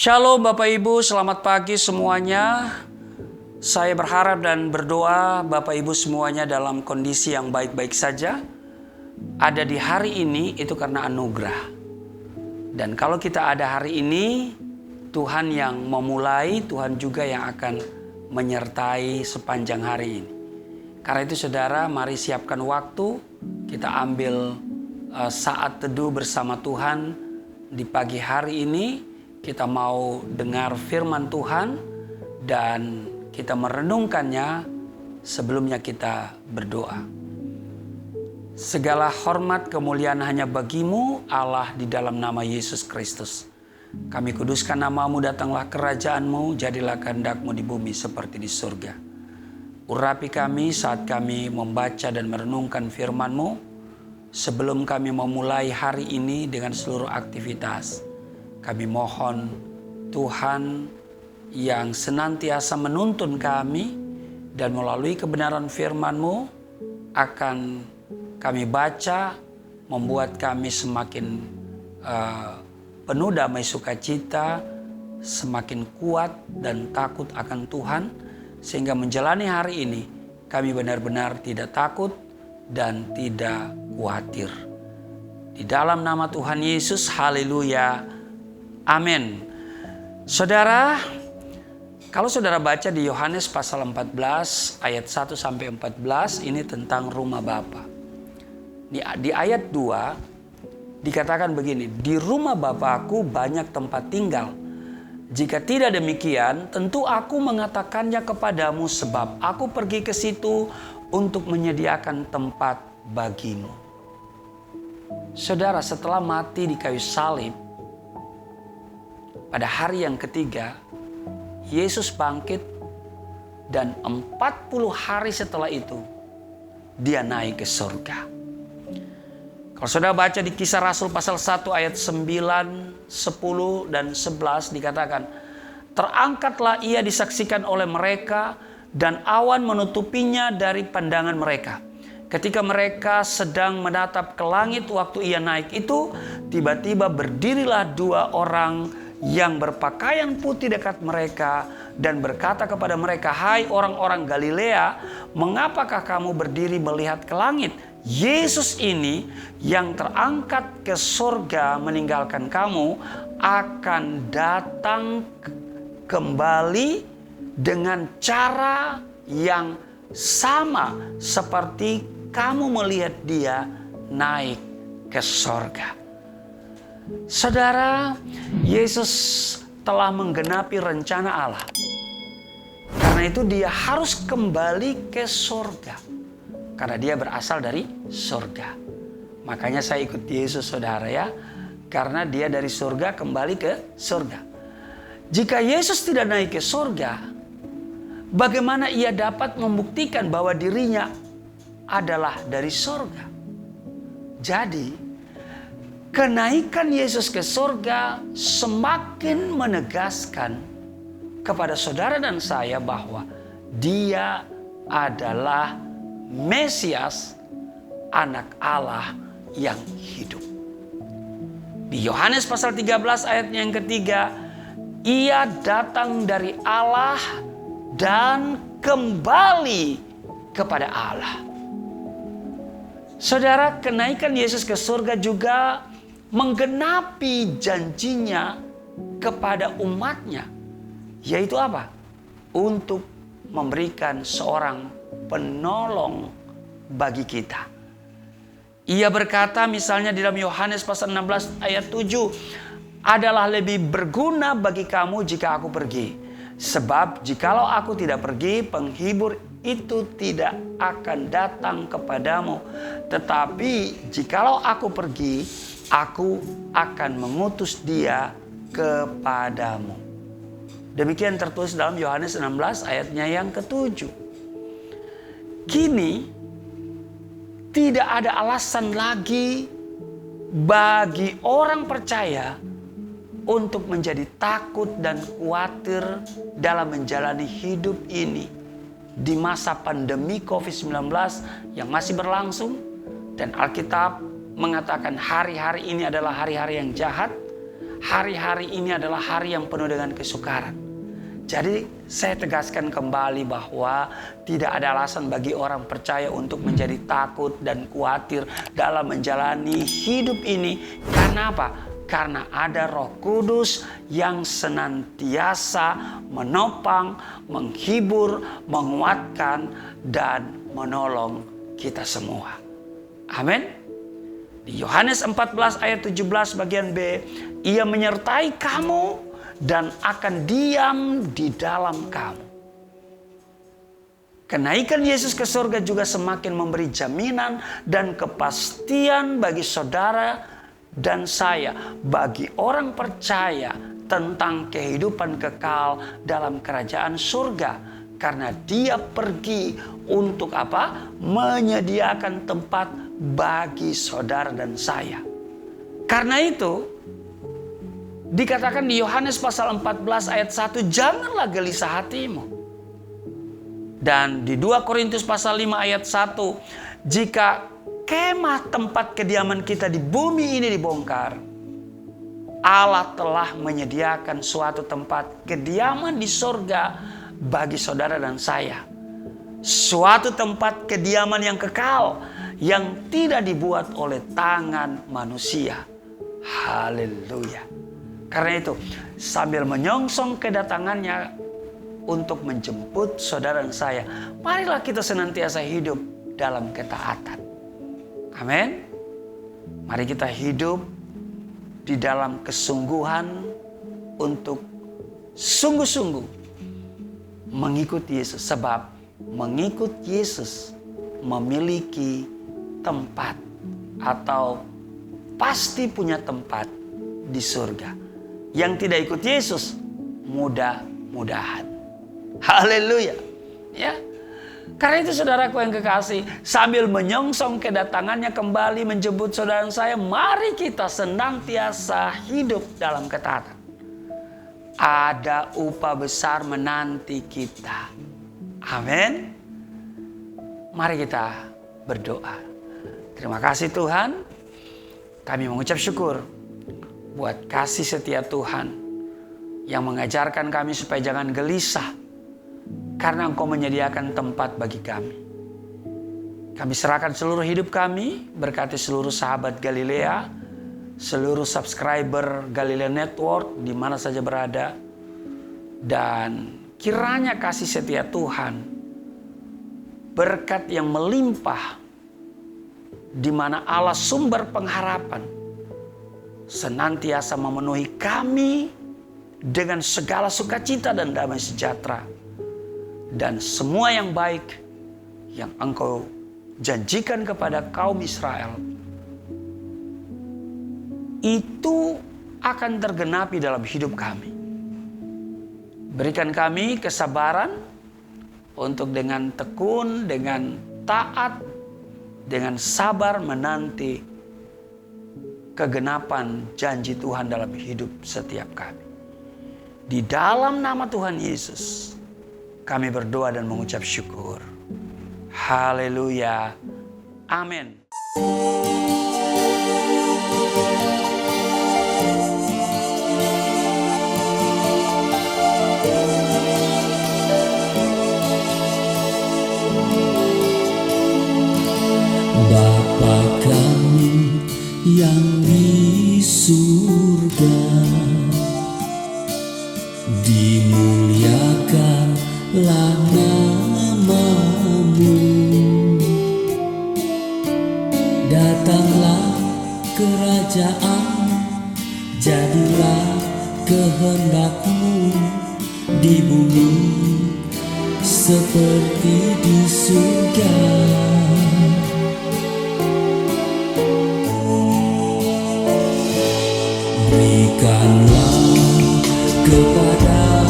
Shalom Bapak Ibu, selamat pagi semuanya. Saya berharap dan berdoa Bapak Ibu semuanya dalam kondisi yang baik-baik saja. Ada di hari ini itu karena anugerah. Dan kalau kita ada hari ini, Tuhan yang memulai, Tuhan juga yang akan menyertai sepanjang hari ini. Karena itu saudara, mari siapkan waktu, kita ambil saat teduh bersama Tuhan di pagi hari ini. Kita mau dengar firman Tuhan dan kita merenungkannya sebelumnya kita berdoa. Segala hormat kemuliaan hanya bagimu Allah di dalam nama Yesus Kristus. Kami kuduskan namamu, datanglah kerajaanmu, jadilah kehendakmu di bumi seperti di surga. Urapi kami saat kami membaca dan merenungkan firman-Mu. Sebelum kami memulai hari ini dengan seluruh aktivitas, kami mohon Tuhan yang senantiasa menuntun kami dan melalui kebenaran firman-Mu akan kami baca, membuat kami semakin penuh damai sukacita, semakin kuat dan takut akan Tuhan, sehingga menjalani hari ini kami benar-benar tidak takut dan tidak khawatir. Di dalam nama Tuhan Yesus, haleluya. Amin. Saudara, kalau saudara baca di Yohanes pasal 14 ayat 1 sampai 14 ini tentang rumah Bapa. Di ayat 2 dikatakan begini, di rumah Bapakku banyak tempat tinggal. Jika tidak demikian, tentu aku mengatakannya kepadamu sebab aku pergi ke situ untuk menyediakan tempat bagimu. Saudara, setelah mati di kayu salib, pada hari yang ketiga, Yesus bangkit dan 40 hari setelah itu, dia naik ke surga. Kalau saudara baca di Kisah Rasul pasal 1 ayat 9, 10 dan 11 dikatakan, terangkatlah ia disaksikan oleh mereka dan awan menutupinya dari pandangan mereka. Ketika mereka sedang menatap ke langit waktu ia naik itu, tiba-tiba berdirilah dua orang yang berpakaian putih dekat mereka dan berkata kepada mereka, hai orang-orang Galilea, mengapakah kamu berdiri melihat ke langit? Yesus ini yang terangkat ke surga meninggalkan kamu akan datang kembali dengan cara yang sama seperti kamu melihat dia naik ke surga. Saudara, Yesus telah menggenapi rencana Allah. Karena itu dia harus kembali ke surga. Karena dia berasal dari surga. Makanya saya ikut Yesus saudara ya. Karena dia dari surga kembali ke surga. Jika Yesus tidak naik ke surga, bagaimana ia dapat membuktikan bahwa dirinya adalah dari surga? Jadi, kenaikan Yesus ke surga semakin menegaskan kepada saudara dan saya bahwa dia adalah Mesias, anak Allah yang hidup. Di Yohanes pasal 13 ayat yang ketiga, ia datang dari Allah dan kembali kepada Allah. Saudara, kenaikan Yesus ke surga juga menggenapi janjinya kepada umatnya. Yaitu apa? Untuk memberikan seorang penolong bagi kita. Ia berkata misalnya di dalam Yohanes pasal 16 ayat 7, adalah lebih berguna bagi kamu jika aku pergi. Sebab jikalau aku tidak pergi, penghibur itu tidak akan datang kepadamu. Tetapi jikalau aku pergi, aku akan mengutus dia kepadamu. Demikian tertulis dalam Yohanes 16 ayatnya yang ke-7. Kini tidak ada alasan lagi bagi orang percaya untuk menjadi takut dan khawatir dalam menjalani hidup ini di masa pandemi COVID-19 yang masih berlangsung. Dan Alkitab mengatakan hari-hari ini adalah hari-hari yang jahat, hari-hari ini adalah hari yang penuh dengan kesukaran. Jadi saya tegaskan kembali bahwa tidak ada alasan bagi orang percaya untuk menjadi takut dan khawatir dalam menjalani hidup ini. Karena apa? Karena ada Roh Kudus yang senantiasa menopang, menghibur, menguatkan, dan menolong kita semua. Amin. Di Yohanes 14 ayat 17 bagian B, Ia menyertai kamu dan akan diam di dalam kamu. Kenaikan Yesus ke surga juga semakin memberi jaminan dan kepastian bagi saudara dan saya, bagi orang percaya tentang kehidupan kekal dalam kerajaan surga. Karena Dia pergi untuk apa? Menyediakan tempat bagi saudara dan saya. Karena itu, dikatakan di Yohanes pasal 14 ayat 1, janganlah gelisah hatimu. Dan di 2 Korintus pasal 5 ayat 1, jika kemah tempat kediaman kita di bumi ini dibongkar, Allah telah menyediakan suatu tempat kediaman di surga bagi saudara dan saya. Suatu tempat kediaman yang kekal, yang tidak dibuat oleh tangan manusia. Haleluya. Karena itu, sambil menyongsong kedatangannya untuk menjemput saudara dan saya, marilah kita senantiasa hidup dalam ketaatan. Amin. Mari kita hidup di dalam kesungguhan untuk sungguh-sungguh mengikuti Yesus. Sebab mengikut Yesus memiliki tempat atau pasti punya tempat di surga. Yang tidak ikut Yesus, mudah-mudahan. Haleluya. Ya. Karena itu saudaraku yang kekasih, sambil menyongsong kedatangannya kembali menjemput saudara saya, mari kita senantiasa hidup dalam ketaatan. Ada upah besar menanti kita. Amin. Mari kita berdoa. Terima kasih Tuhan. Kami mengucap syukur buat kasih setia Tuhan yang mengajarkan kami supaya jangan gelisah karena Engkau menyediakan tempat bagi kami. Kami serahkan seluruh hidup kami, berkati seluruh sahabat Galilea, seluruh subscriber Galilea Network di mana saja berada, dan kiranya kasih setia Tuhan, berkat yang melimpah di mana Allah sumber pengharapan, senantiasa memenuhi kami dengan segala sukacita dan damai sejahtera. Dan semua yang baik yang Engkau janjikan kepada kaum Israel, itu akan tergenapi dalam hidup kami. Berikan kami kesabaran untuk dengan tekun, dengan taat, dengan sabar menanti kegenapan janji Tuhan dalam hidup setiap kami. Di dalam nama Tuhan Yesus, kami berdoa dan mengucap syukur. Haleluya. Amin. Bapa kami yang di surga, dimuliakanlah nama-Mu. Datanglah kerajaan, jadilah kehendak-Mu di bumi seperti di surga. Berikanlah kepada